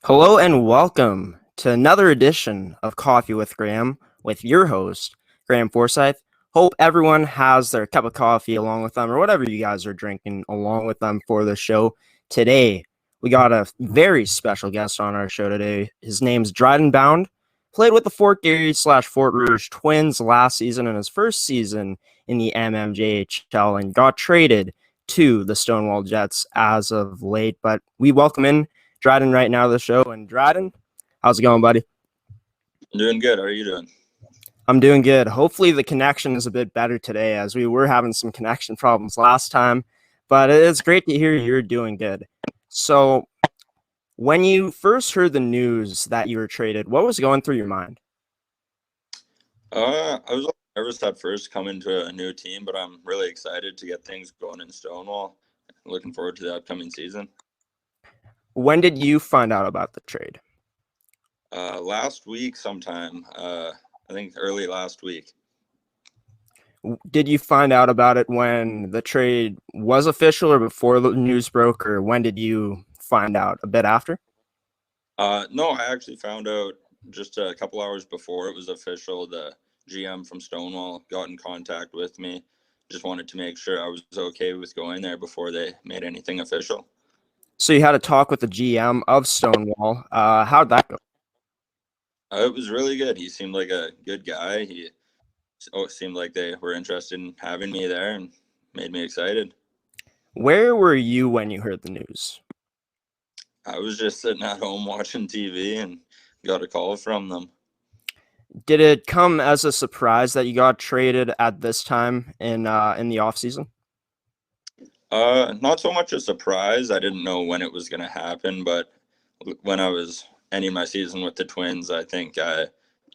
Hello and welcome to another edition of Coffee with Graeme with your host, Graeme Forsyth. Hope everyone has their cup of coffee along with them or whatever you guys are drinking along with them for the show. Today, we got a very special guest on our show today. His name's Dryden Bound. Played with the Fort Garry / Fort Rouge Twins last season in his first season in the MMJHL and got traded to the Stonewall Jets as of late. But we welcome in Dryden right now to the show. And Dryden, how's it going, buddy? I'm doing good. How are you doing? I'm doing good. Hopefully the connection is a bit better today as we were having some connection problems last time, but it's great to hear you're doing good. So when you first heard the news that you were traded, what was going through your mind? I was a little nervous at first coming to a new team, but I'm really excited to get things going in Stonewall. Looking forward to the upcoming season. When did you find out about the trade? Last week sometime, I think early last week. Did you find out about it when the trade was official or before the news broke, or when did you find out? A bit after? No, I actually found out just a couple hours before it was official. The GM from Stonewall got in contact with me. Just wanted to make sure I was okay with going there before they made anything official. So you had a talk with the GM of Stonewall. How'd that go? It was really good. He seemed like a good guy. He seemed like they were interested in having me there and made me excited. Where were you when you heard the news? I was just sitting at home watching TV and got a call from them. Did it come as a surprise that you got traded at this time in the offseason? Not so much a surprise. I didn't know when it was going to happen, but when I was ending my season with the Twins, I think I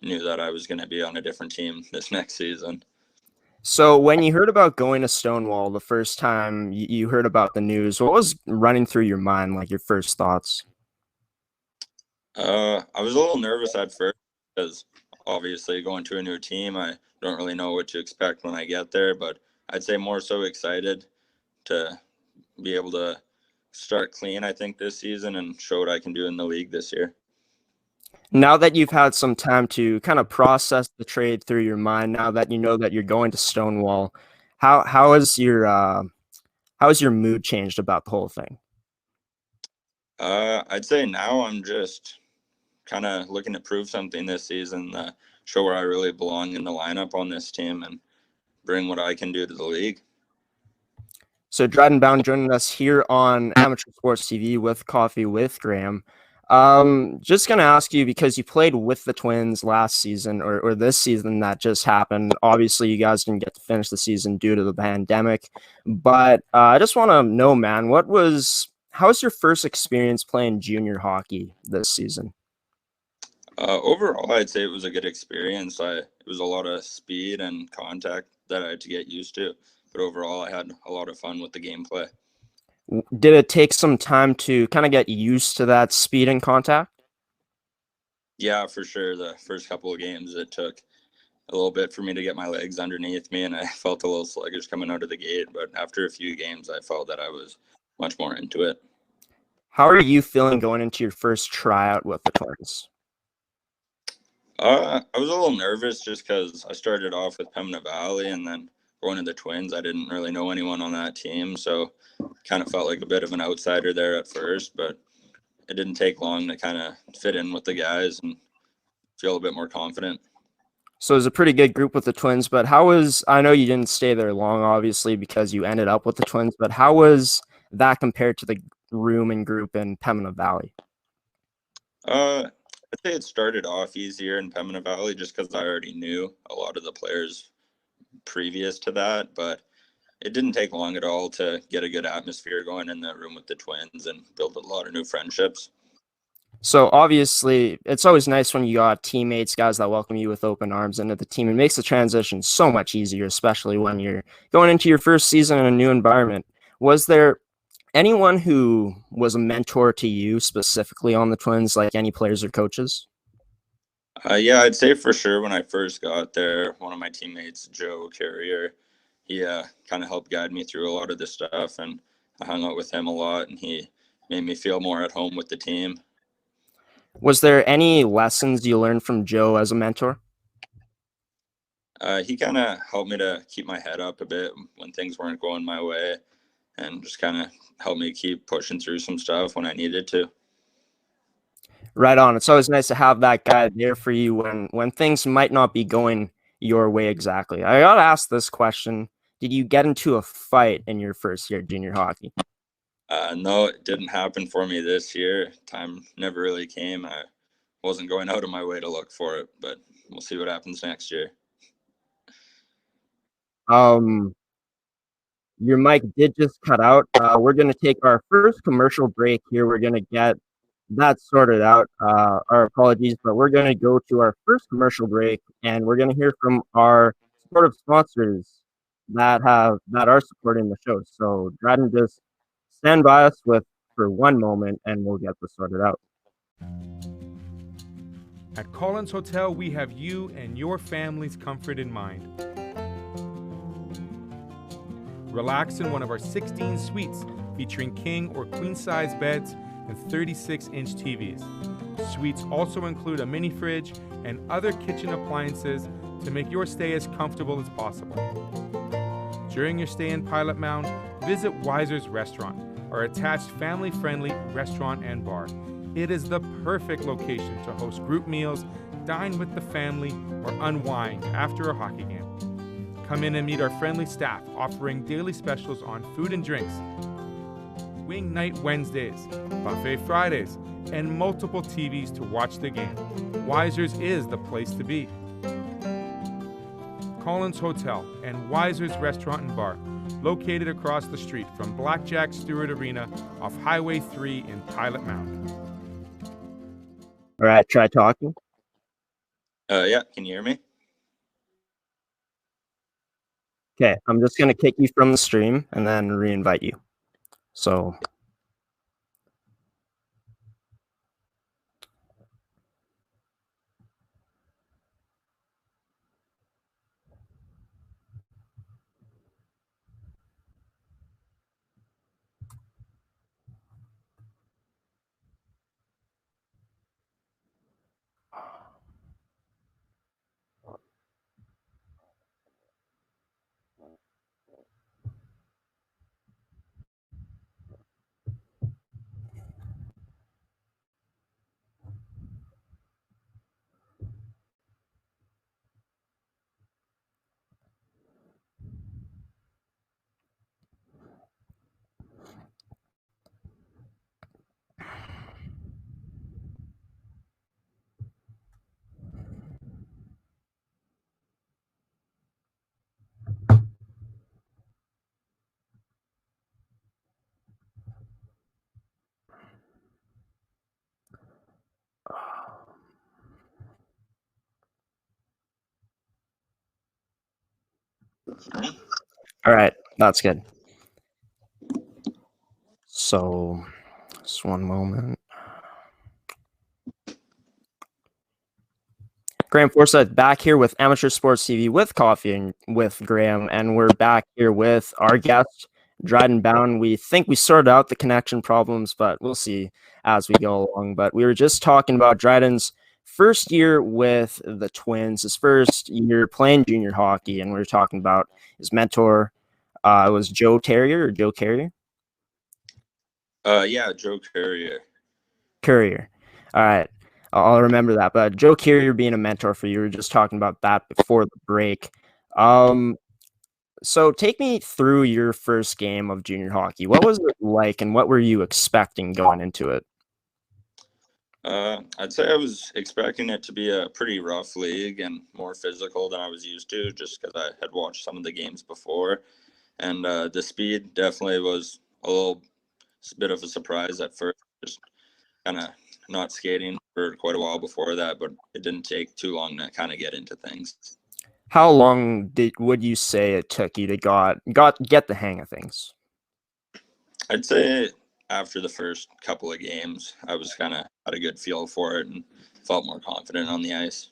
knew that I was going to be on a different team this next season. So when you heard about going to Stonewall the first time you heard about the news, what was running through your mind, like your first thoughts? I was a little nervous at first because obviously going to a new team, I don't really know what to expect when I get there, but I'd say more so excited to be able to start clean, I think, this season and show what I can do in the league this year. Now that you've had some time to kind of process the trade through your mind, now that you know that you're going to Stonewall, how is your mood changed about the whole thing? I'd say now I'm just kind of looking to prove something this season, show where I really belong in the lineup on this team and bring what I can do to the league. So Dryden Bound joining us here on Amateur Sports TV with Coffee with Graeme. Just going to ask you, because you played with the Twins last season or this season that just happened. Obviously, you guys didn't get to finish the season due to the pandemic. But I just want to know, man, how was your first experience playing junior hockey this season? Overall, I'd say it was a good experience. It was a lot of speed and contact that I had to get used to. But overall, I had a lot of fun with the gameplay. Did it take some time to kind of get used to that speed and contact? Yeah, for sure. The first couple of games, it took a little bit for me to get my legs underneath me, and I felt a little sluggish coming out of the gate. But after a few games, I felt that I was much more into it. How are you feeling going into your first tryout with the Twins? I was a little nervous just because I started off with Pembina Valley and then going to the Twins. I didn't really know anyone on that team, so kind of felt like a bit of an outsider there at first, but it didn't take long to kind of fit in with the guys and feel a bit more confident. So it was a pretty good group with the Twins, but I know you didn't stay there long, obviously, because you ended up with the Twins, but how was that compared to the room and group in Pembina Valley? I'd say it started off easier in Pembina Valley just because I already knew a lot of the players previous to that, but it didn't take long at all to get a good atmosphere going in the room with the Twins and build a lot of new friendships. So obviously, it's always nice when you got teammates, guys that welcome you with open arms into the team. It makes the transition so much easier, especially when you're going into your first season in a new environment. Was there anyone who was a mentor to you specifically on the Twins, like any players or coaches? Yeah, I'd say for sure when I first got there, one of my teammates, Joe Carrier, he kind of helped guide me through a lot of this stuff, and I hung out with him a lot, and he made me feel more at home with the team. Was there any lessons you learned from Joe as a mentor? He kind of helped me to keep my head up a bit when things weren't going my way, and just kind of helped me keep pushing through some stuff when I needed to. Right on. It's always nice to have that guy there for you when things might not be going your way exactly. I gotta ask this question. Did you get into a fight in your first year of junior hockey? No, it didn't happen for me this year. Time never really came. I wasn't going out of my way to look for it, but we'll see what happens next year. Um, your mic did just cut out. We're gonna take our first commercial break here. We're gonna get that sorted out. Our apologies, but we're gonna go to our first commercial break, and we're gonna hear from our supportive sponsors that are supporting the show. So, Dryden, just stand by us for one moment, and we'll get this sorted out. At Collins Hotel, we have you and your family's comfort in mind. Relax in one of our 16 suites featuring king or queen size beds and 36-inch TVs. Suites also include a mini fridge and other kitchen appliances to make your stay as comfortable as possible. During your stay in Pilot Mound, visit Weiser's Restaurant, our attached family-friendly restaurant and bar. It is the perfect location to host group meals, dine with the family, or unwind after a hockey game. Come in and meet our friendly staff offering daily specials on food and drinks, Wing Night Wednesdays, Buffet Fridays, and multiple TVs to watch the game. Weiser's is the place to be. Collins Hotel and Weiser's Restaurant and Bar, located across the street from Blackjack Stewart Arena off Highway 3 in Pilot Mound. All right, try talking. Yeah, can you hear me? Okay, I'm just gonna kick you from the stream and then re-invite you. So. All right, that's good. So, just one moment. Graeme Forsyth back here with Amateur Sports TV with Coffee and with Graeme, and we're back here with our guest, Dryden Bound. We think we sorted out the connection problems, but we'll see as we go along. But we were just talking about Dryden's first year with the Twins, his first year playing junior hockey, and we were talking about his mentor. It was Joe Terrier or Joe Carrier? Yeah, Joe Courier. Courier. All right. I'll remember that. But Joe Carrier being a mentor for you, we were just talking about that before the break. So take me through your first game of junior hockey. What was it like, and what were you expecting going into it? I'd say I was expecting it to be a pretty rough league and more physical than I was used to, just because I had watched some of the games before. And the speed definitely was a little bit of a surprise at first, just kind of not skating for quite a while before that, but it didn't take too long to kind of get into things. How long would you say it took you to get the hang of things? I'd say after the first couple of games, I was kind of had a good feel for it and felt more confident on the ice.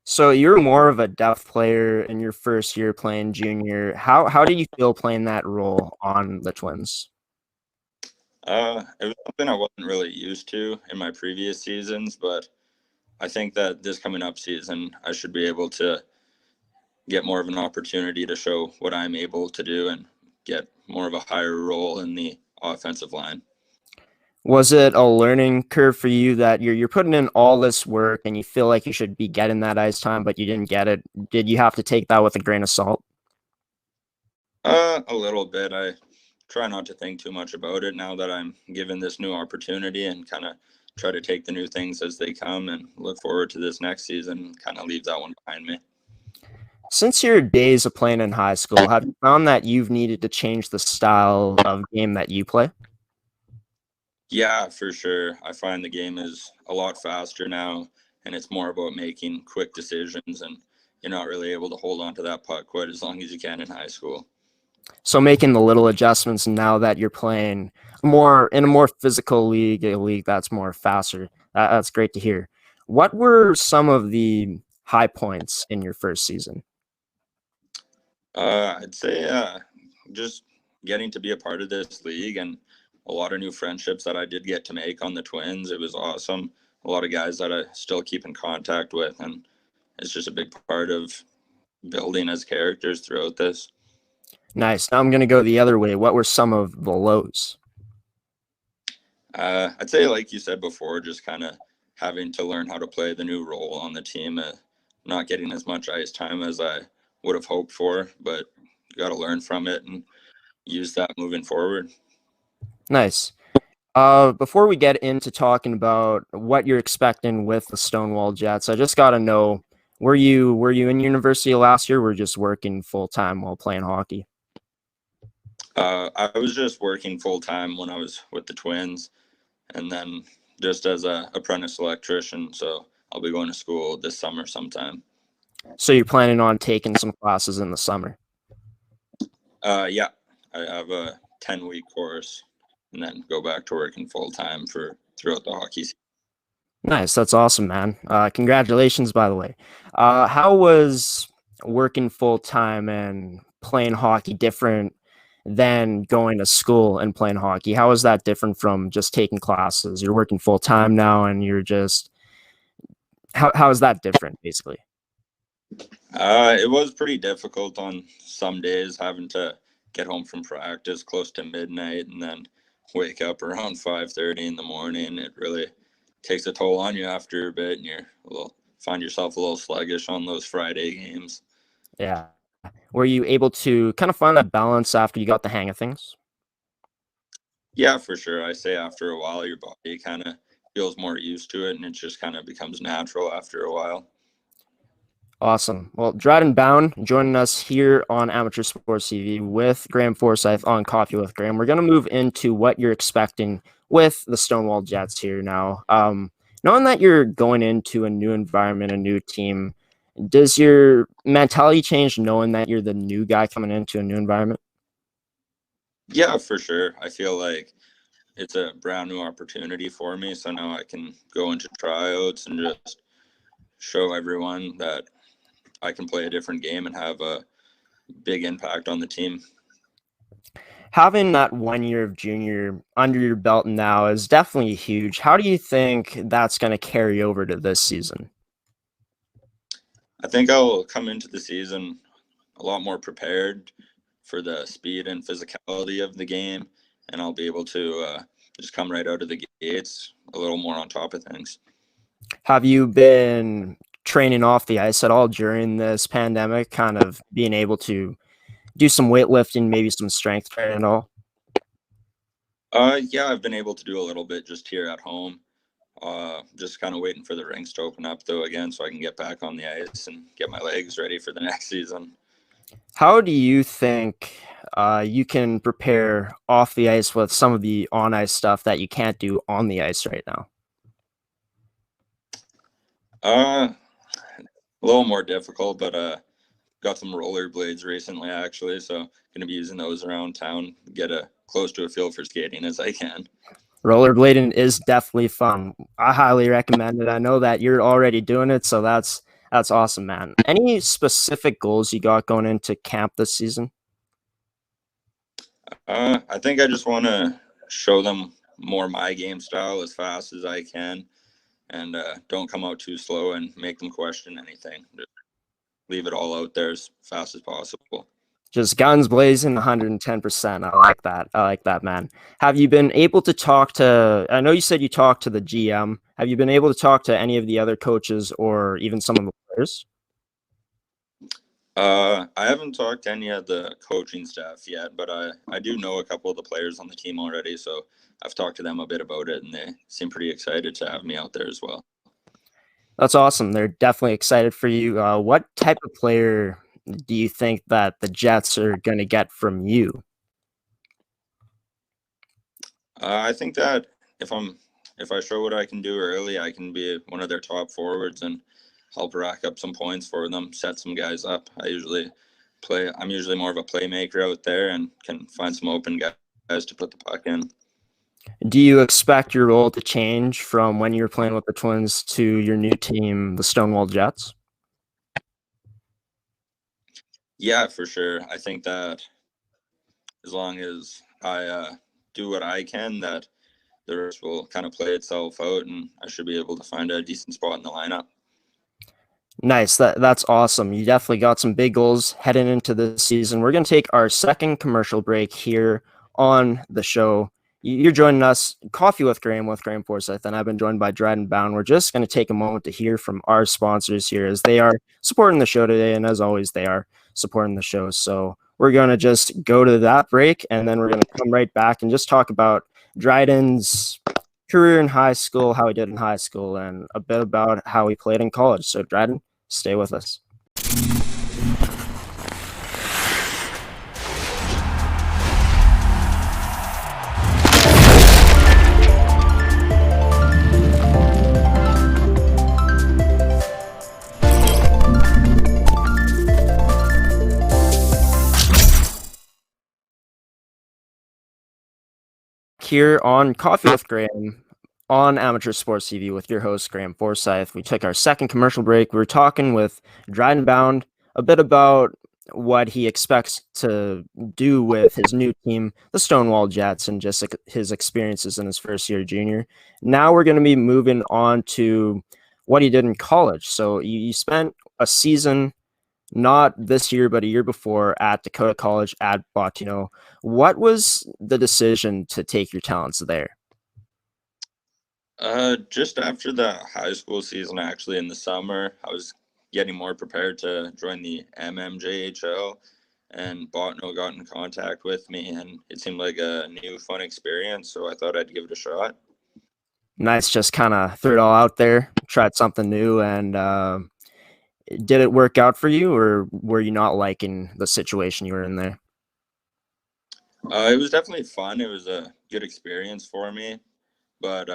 So you're more of a depth player in your first year playing junior. How did you feel playing that role on the Twins? It was something I wasn't really used to in my previous seasons, but I think that this coming up season, I should be able to get more of an opportunity to show what I'm able to do and get more of a higher role in the offensive line. Was it a learning curve for you that you're putting in all this work and you feel like you should be getting that ice time, but you didn't get it? Did you have to take that with a grain of salt? A little bit. I try not to think too much about it now that I'm given this new opportunity, and kind of try to take the new things as they come and look forward to this next season and kind of leave that one behind me. Since your days of playing in high school, have you found that you've needed to change the style of game that you play? Yeah, for sure. I find the game is a lot faster now, and it's more about making quick decisions, and you're not really able to hold on to that puck quite as long as you can in high school. So making the little adjustments now that you're playing more in a more physical league, a league that's more faster. That's great to hear. What were some of the high points in your first season? I'd say just getting to be a part of this league and a lot of new friendships that I did get to make on the Twins. It was awesome. A lot of guys that I still keep in contact with, and it's just a big part of building as characters throughout this. Nice. Now I'm going to go the other way. What were some of the lows? I'd say, like you said before, just kind of having to learn how to play the new role on the team, not getting as much ice time as I would have hoped for, but you got to learn from it and use that moving forward. Nice. Before we get into talking about what you're expecting with the Stonewall Jets, I just got to know, were you in university last year? Or were you just working full time while playing hockey? I was just working full time when I was with the Twins, and then just as a apprentice electrician. So I'll be going to school this summer sometime. So you're planning on taking some classes in the summer? Yeah, I have a 10-week course, and then go back to working full time for throughout the hockey season. Nice. That's awesome, man. Congratulations, by the way. How was working full time and playing hockey different than going to school and playing hockey? How is that different from just taking classes? You're working full time now, and you're just how is that different, basically? It was pretty difficult on some days, having to get home from practice close to midnight and then wake up around 5:30 in the morning. It really takes a toll on you after a bit, and find yourself a little sluggish on those Friday games. Yeah. Were you able to kind of find that balance after you got the hang of things? Yeah, for sure. I say after a while, your body kind of feels more used to it, and it just kind of becomes natural after a while. Awesome. Well, Dryden Bound joining us here on Amateur Sports TV with Graeme Forsyth on Coffee with Graeme. We're going to move into what you're expecting with the Stonewall Jets here now. Knowing that you're going into a new environment, a new team, does your mentality change knowing that you're the new guy coming into a new environment? Yeah, for sure. I feel like it's a brand new opportunity for me. So now I can go into tryouts and just show everyone that I can play a different game and have a big impact on the team. Having that 1 year of junior under your belt now is definitely huge. How do you think that's going to carry over to this season? I think I'll come into the season a lot more prepared for the speed and physicality of the game, and I'll be able to just come right out of the gates a little more on top of things. Have you been training off the ice at all during this pandemic, kind of being able to do some weightlifting, maybe some strength training at all? Yeah, I've been able to do a little bit just here at home. Just kind of waiting for the rinks to open up though again, so I can get back on the ice and get my legs ready for the next season. How do you think you can prepare off the ice with some of the on ice stuff that you can't do on the ice right now? A little more difficult, but got some rollerblades recently actually, so gonna be using those around town, get close to a feel for skating as I can. Rollerblading is definitely fun. I highly recommend it. I know that you're already doing it, so that's awesome, man. Any specific goals you got going into camp this season? I think I just want to show them more my game style as fast as I can, and don't come out too slow and make them question anything. Just leave it all out there as fast as possible. Just guns blazing, 110%. I like that, man. Have you been able to talk to, I know you said you talked to the GM. Have you been able to talk to any of the other coaches or even some of the players? I haven't talked to any of the coaching staff yet, but I do know a couple of the players on the team already, so I've talked to them a bit about it, and they seem pretty excited to have me out there as well. That's awesome. They're definitely excited for you. What type of player do you think that the Jets are going to get from you? I think that if I show what I can do early, I can be one of their top forwards and help rack up some points for them, set some guys up. I'm usually more of a playmaker out there and can find some open guys to put the puck in. Do you expect your role to change from when you were playing with the Twins to your new team, the Stonewall Jets? Yeah, for sure. I think that as long as I do what I can, that the rest will kind of play itself out, and I should be able to find a decent spot in the lineup. Nice. That's awesome. You definitely got some big goals heading into this season. We're going to take our second commercial break here on the show. You're joining us, Coffee with Graeme Forsyth, and I've been joined by Dryden Bound. We're just going to take a moment to hear from our sponsors here as they are supporting the show today, and as always, they are supporting the show. So we're going to just go to that break, and then we're going to come right back and just talk about Dryden's career in high school, how he did in high school, and a bit about how he played in college. So Dryden, stay with us. Here on Coffee with Graeme on Amateur Sports TV with your host, Graeme Forsyth. We took our second commercial break. We were talking with Dryden Bound a bit about what he expects to do with his new team, the Stonewall Jets, and just his experiences in his first year junior. Now we're going to be moving on to what he did in college. So you spent a season, not this year, but a year before, at Dakota College at Bottineau. What was the decision to take your talents there? Just after the high school season, actually in the summer, I was getting more prepared to join the MMJHL, and Bottineau got in contact with me, and it seemed like a new fun experience, so I thought I'd give it a shot. Nice, just kind of threw it all out there, tried something new, and did it work out for you, or were you not liking the situation you were in there? It was definitely fun. It was a good experience for me, but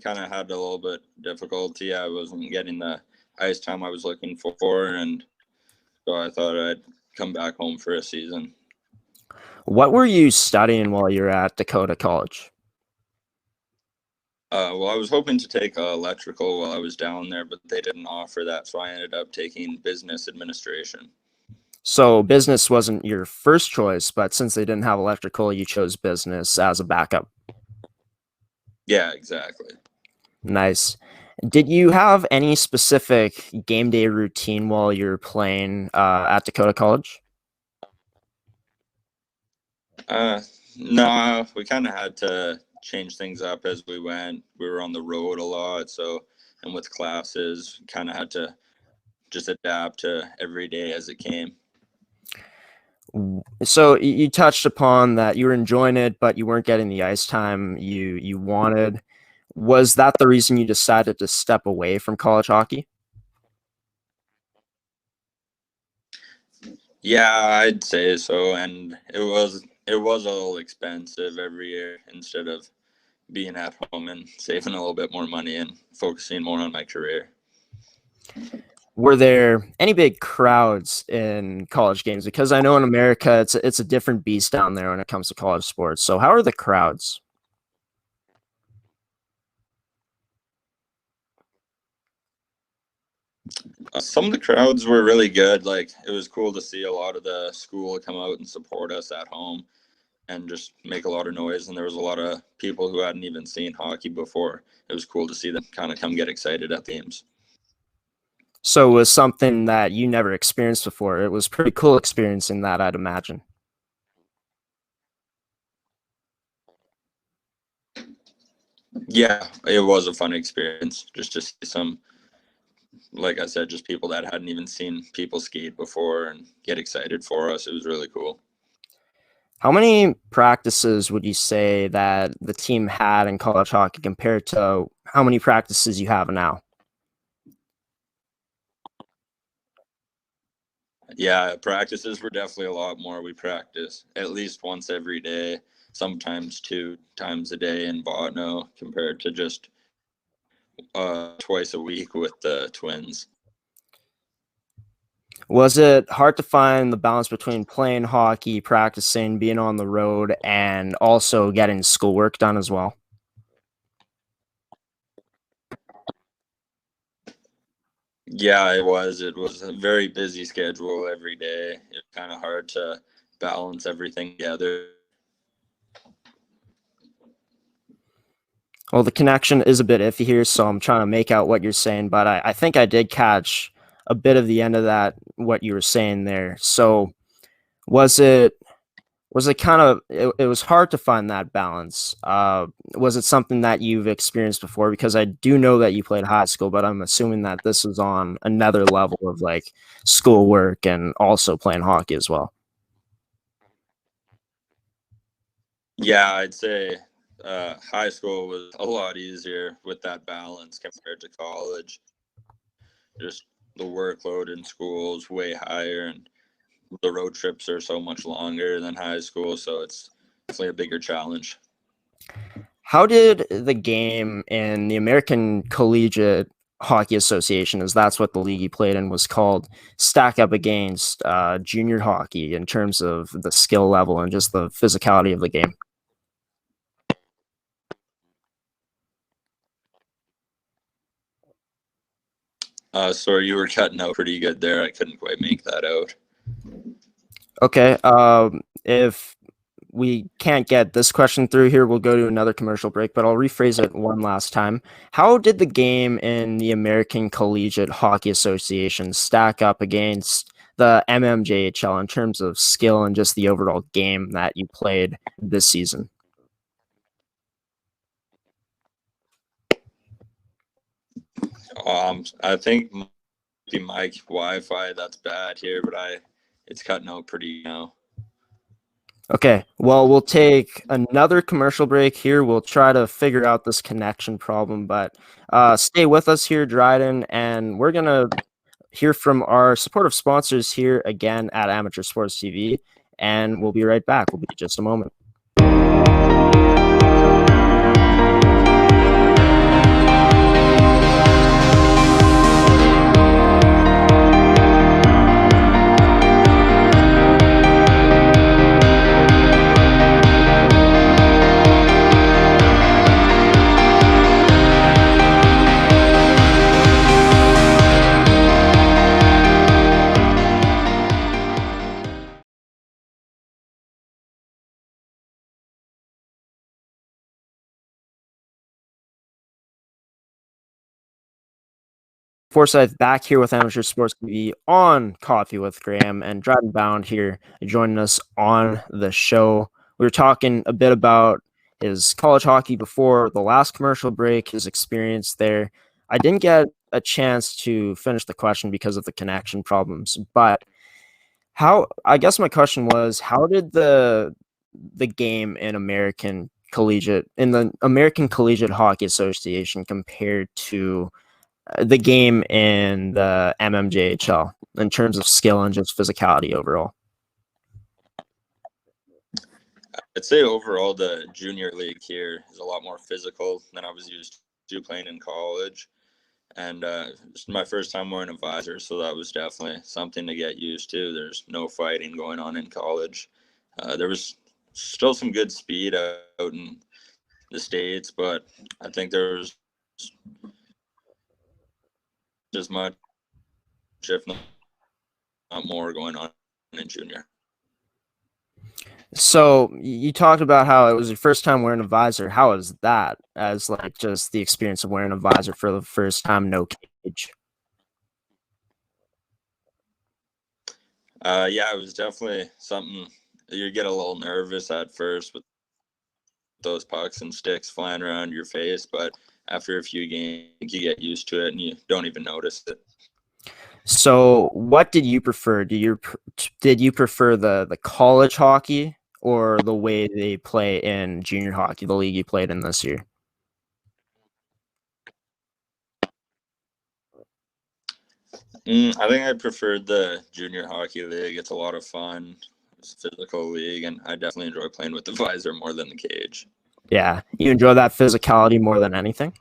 kind of had a little bit difficulty. I wasn't getting the ice time I was looking for, and so I thought I'd come back home for a season. What were you studying while you were at Dakota College? Well, I was hoping to take electrical while I was down there, but they didn't offer that, so I ended up taking business administration. So business wasn't your first choice, but since they didn't have electrical, you chose business as a backup. Yeah, exactly. Nice. Did you have any specific game day routine while you're playing at Dakota College? No, we kind of had to change things up as we went. We were on the road a lot, and with classes, kind of had to just adapt to every day as it came. So you touched upon that you were enjoying it, but you weren't getting the ice time you wanted. Was that the reason you decided to step away from college hockey? Yeah, I'd say so, and it was a little expensive every year instead of being at home and saving a little bit more money and focusing more on my career. Were there any big crowds in college games? Because I know in America it's a different beast down there when it comes to college sports. So how are the crowds? Some of the crowds were really good. Like, it was cool to see a lot of the school come out and support us at home. and just make a lot of noise. And there was a lot of people who hadn't even seen hockey before. It was cool to see them kind of come get excited at the games. So it was something that you never experienced before. It was pretty cool experiencing that, I'd imagine. Yeah, it was a fun experience just to see some, like I said, just people that hadn't even seen people skate before and get excited for us. It was really cool. How many practices would you say that the team had in college hockey compared to how many practices you have now? Yeah, practices were definitely a lot more. We practice at least once every day, sometimes 2 times a day in Botno, compared to just twice a week with the Twins. Was it hard to find the balance between playing hockey, practicing, being on the road, and also getting schoolwork done as well? Yeah, it was. It was a very busy schedule every day. It's kind of hard to balance everything together. Well, the connection is a bit iffy here, so I'm trying to make out what you're saying, but I think I did catch a bit of the end of that, what you were saying there. So was it kind of it was hard to find that balance? Was it something that you've experienced before? Because I do know that you played high school, but I'm assuming that this is on another level of like schoolwork and also playing hockey as well. Yeah, I'd say high school was a lot easier with that balance compared to college. Just the workload in school is way higher, and the road trips are so much longer than high school, so it's definitely a bigger challenge. How did the game in the American Collegiate Hockey Association, as that's what the league you played in was called, stack up against junior hockey in terms of the skill level and just the physicality of the game? Sorry, you were cutting out pretty good there. I couldn't quite make that out. Okay. If we can't get this question through here, we'll go to another commercial break, but I'll rephrase it one last time. How did the game in the American Collegiate Hockey Association stack up against the MMJHL in terms of skill and just the overall game that you played this season? I think my Wi-Fi that's bad here, but it's cutting out pretty now. Okay, well, we'll take another commercial break here. We'll try to figure out this connection problem, but stay with us here, Dryden, and we're going to hear from our supportive sponsors here again at Amateur Sports TV, and we'll be right back. We'll be just a moment. Forsyth back here with Amateur Sports TV on Coffee with Graeme, and Dryden Bound here joining us on the show. We were talking a bit about his college hockey before the last commercial break, his experience there. I didn't get a chance to finish the question because of the connection problems, but I guess my question was, how did the game in the American Collegiate Hockey Association compare to the game in the MMJHL in terms of skill and just physicality overall? I'd say overall the junior league here is a lot more physical than I was used to playing in college. And it's my first time wearing a visor, so that was definitely something to get used to. There's no fighting going on in college. There was still some good speed out in the States, but I think there was as much, if not more, going on in junior. So you talked about how it was your first time wearing a visor. How was that as like just the experience of wearing a visor for the first time, no cage? Yeah, it was definitely something. You get a little nervous at first with those pucks and sticks flying around your face, but after a few games, you get used to it and you don't even notice it. So what did you prefer? Did you prefer the college hockey or the way they play in junior hockey, the league you played in this year? I think I preferred the junior hockey league. It's a lot of fun. It's a physical league, and I definitely enjoy playing with the visor more than the cage. Yeah, you enjoy that physicality more than anything?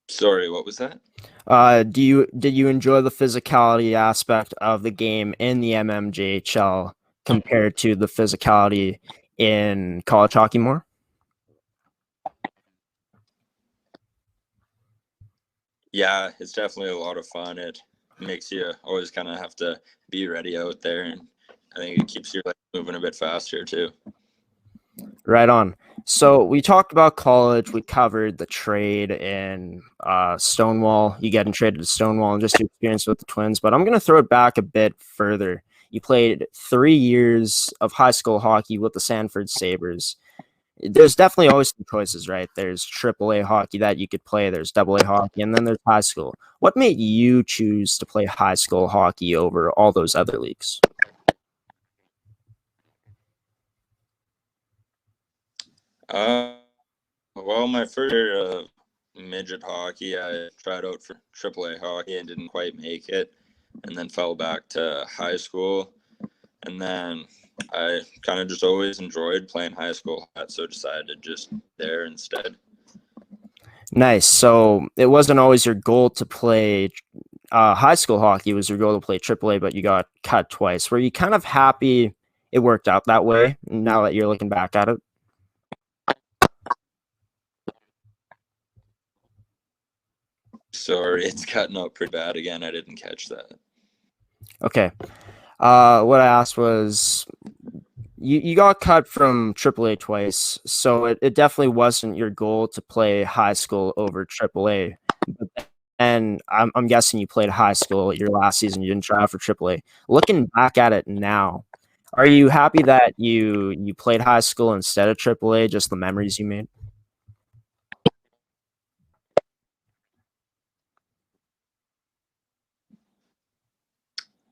Sorry, what was that? Did you enjoy the physicality aspect of the game in the MMJHL compared to the physicality in college hockey more? Yeah, it's definitely a lot of fun. It makes you always kind of have to be ready out there, and I think it keeps your legs moving a bit faster too. Right on. So we talked about college. We covered the trade in Stonewall. You getting traded to Stonewall and just your experience with the Twins. But I'm going to throw it back a bit further. You played 3 years of high school hockey with the Sanford Sabres. There's definitely always some choices, right? There's AAA hockey that you could play. There's AA hockey, and then there's high school. What made you choose to play high school hockey over all those other leagues? Well, my first year of midget hockey, I tried out for AAA hockey and didn't quite make it, and then fell back to high school. And then I kind of just always enjoyed playing high school, so decided to just there instead. Nice. So it wasn't always your goal to play high school hockey. It was your goal to play AAA, but you got cut twice. Were you kind of happy it worked out that way now that you're looking back at it? Sorry, it's cutting out pretty bad again. I didn't catch that. Okay. What I asked was you got cut from AAA twice, so it definitely wasn't your goal to play high school over AAA. And I'm guessing you played high school your last season. You didn't try out for AAA. Looking back at it now, are you happy that you played high school instead of AAA? Just the memories you made.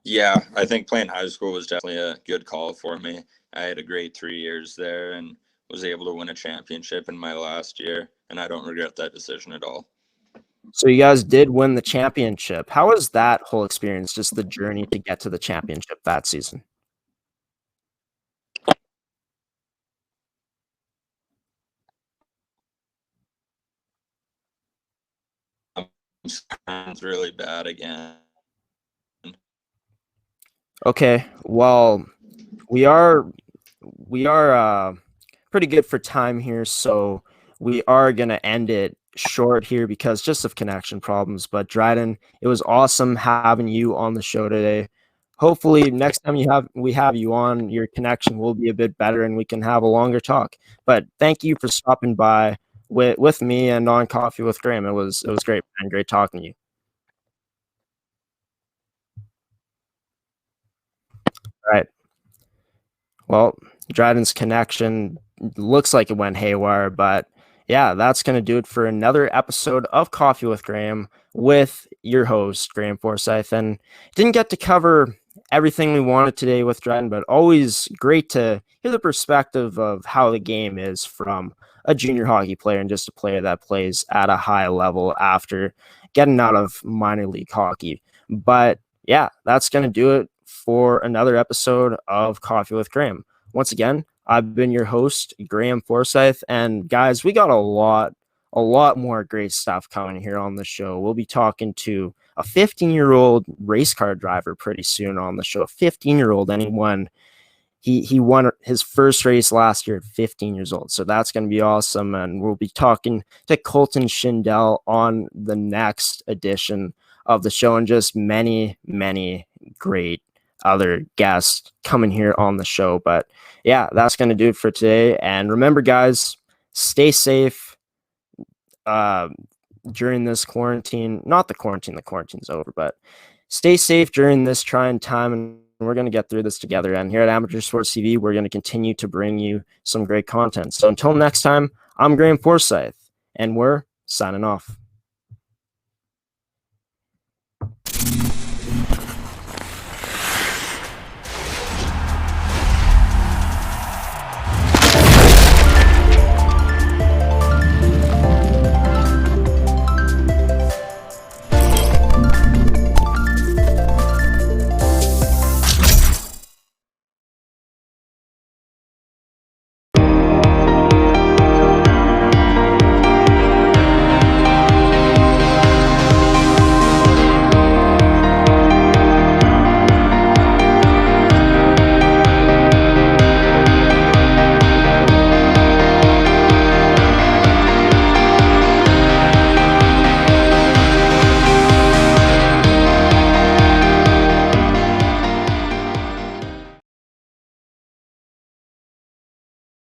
Yeah, I think playing high school was definitely a good call for me. I had a great 3 years there and was able to win a championship in my last year, and I don't regret that decision at all. So you guys did win the championship. How was that whole experience? Just the journey to get to the championship that season. Sounds really bad again. Okay, well, we are pretty good for time here, so we are gonna end it short here because just of connection problems. But Dryden, it was awesome having you on the show today. Hopefully, next time we have you on, your connection will be a bit better and we can have a longer talk. But thank you for stopping by with me and on Coffee with Graeme. It was great, man. Great talking to you. All right. Well, Dryden's connection looks like it went haywire, but yeah, that's going to do it for another episode of Coffee with Graeme with your host, Graeme Forsyth. And didn't get to cover everything we wanted today with Dryden, but always great to hear the perspective of how the game is from a junior hockey player and just a player that plays at a high level after getting out of minor league hockey. But yeah, that's going to do it for another episode of Coffee with Graeme. Once again, I've been your host, Graeme Forsyth, and guys, we got a lot more great stuff coming here on the show. We'll be talking to a 15-year-old race car driver pretty soon on the show. A 15-year-old, and he won his first race last year at 15 years old. So that's going to be awesome. And we'll be talking to Colton Schindel on the next edition of the show, and just many, many great other guests coming here on the show. But yeah, that's going to do it for today. And remember, guys, stay safe during this quarantine. Not the quarantine's over, but stay safe during this trying time, and we're going to get through this together. And here at Amateur Sports TV, we're going to continue to bring you some great content. So until next time, I'm Graeme Forsyth, and we're signing off.